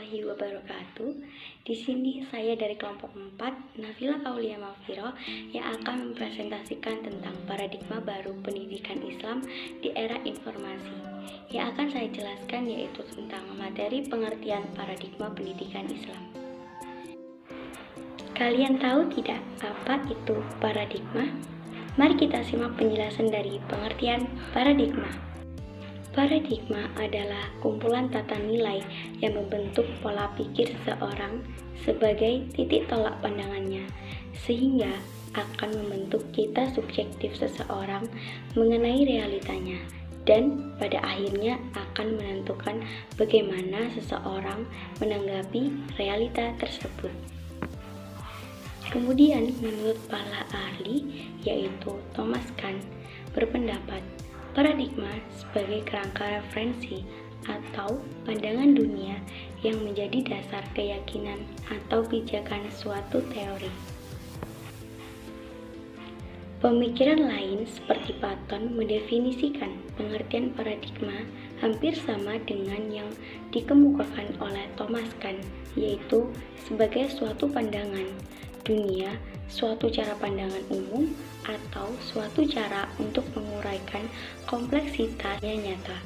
warahmatullahi wabarakatuh. Di sini saya dari kelompok 4, Nafila Kaulia Mafiro, yang akan mempresentasikan tentang paradigma baru pendidikan Islam di era informasi. Yang akan saya jelaskan yaitu tentang materi pengertian paradigma pendidikan Islam. Kalian tahu tidak apa itu paradigma? Mari kita simak penjelasan dari pengertian paradigma. Paradigma adalah kumpulan tata nilai yang membentuk pola pikir seseorang sebagai titik tolak pandangannya, sehingga akan membentuk kita subjektif seseorang mengenai realitanya, dan pada akhirnya akan menentukan bagaimana seseorang menanggapi realita tersebut. Kemudian, menurut para ahli, yaitu Thomas Kuhn, berpendapat paradigma sebagai kerangka referensi atau pandangan dunia yang menjadi dasar keyakinan atau pijakan suatu teori. Pemikiran lain seperti Platon mendefinisikan pengertian paradigma hampir sama dengan yang dikemukakan oleh Thomas Kuhn, yaitu sebagai suatu pandangan dunia, suatu cara pandangan umum, atau suatu cara untuk menguraikan kompleksitas yang nyata.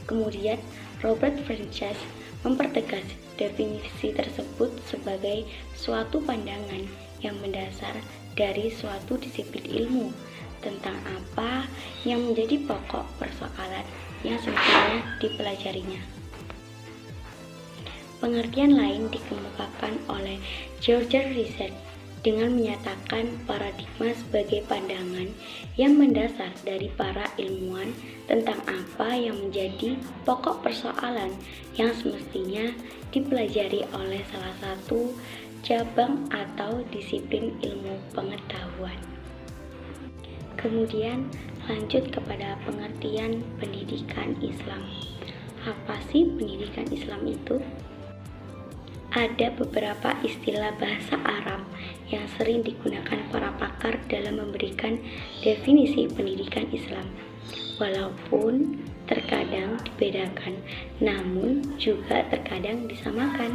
Kemudian, Robert Frances mempertegas definisi tersebut sebagai suatu pandangan yang mendasar dari suatu disiplin ilmu tentang apa yang menjadi pokok persoalan yang semestinya dipelajarinya. Pengertian lain dikemukakan oleh George Research dengan menyatakan paradigma sebagai pandangan yang mendasar dari para ilmuwan tentang apa yang menjadi pokok persoalan yang semestinya dipelajari oleh salah satu cabang atau disiplin ilmu pengetahuan. Kemudian lanjut kepada pengertian pendidikan Islam. Apa sih pendidikan Islam itu? Ada beberapa istilah bahasa Arab yang sering digunakan para pakar dalam memberikan definisi pendidikan Islam. Walaupun terkadang dibedakan, namun juga terkadang disamakan.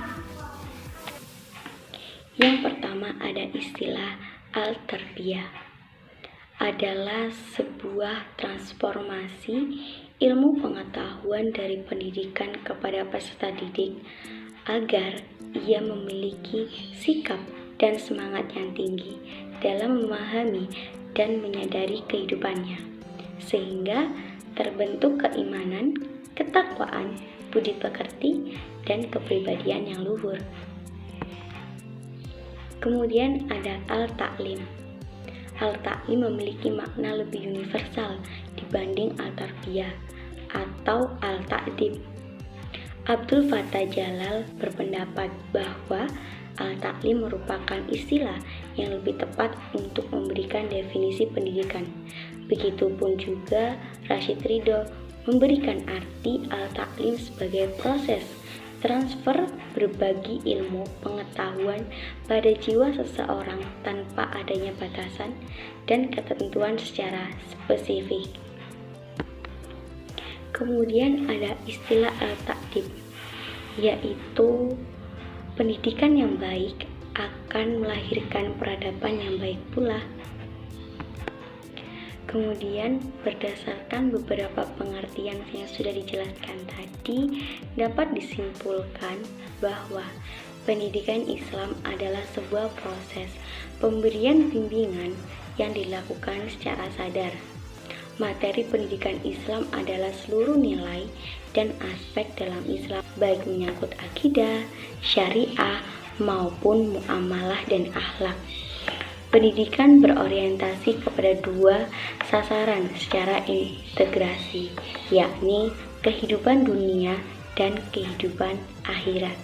Yang pertama ada istilah al-tarbiyah. Adalah sebuah transformasi ilmu pengetahuan dari pendidikan kepada peserta didik agar ia memiliki sikap dan semangat yang tinggi dalam memahami dan menyadari kehidupannya, sehingga terbentuk keimanan, ketakwaan, budi pekerti, dan kepribadian yang luhur. Kemudian ada al-ta'lim. Al-ta'lim memiliki makna lebih universal dibanding al-tarbiyah atau al-ta'dib. Abdul Fattah Jalal berpendapat bahwa al-ta'lim merupakan istilah yang lebih tepat untuk memberikan definisi pendidikan. Begitupun juga Rashid Ridho memberikan arti al-ta'lim sebagai proses transfer berbagi ilmu pengetahuan pada jiwa seseorang tanpa adanya batasan dan ketentuan secara spesifik. Kemudian ada istilah al-ta'dib, yaitu pendidikan yang baik akan melahirkan peradaban yang baik pula. Kemudian berdasarkan beberapa pengertian yang sudah dijelaskan tadi, dapat disimpulkan bahwa pendidikan Islam adalah sebuah proses pemberian bimbingan yang dilakukan secara sadar. Materi pendidikan Islam adalah seluruh nilai dan aspek dalam Islam, baik menyangkut akidah, syariah, maupun muamalah dan akhlak. Pendidikan berorientasi kepada dua sasaran secara integrasi, yakni kehidupan dunia dan kehidupan akhirat.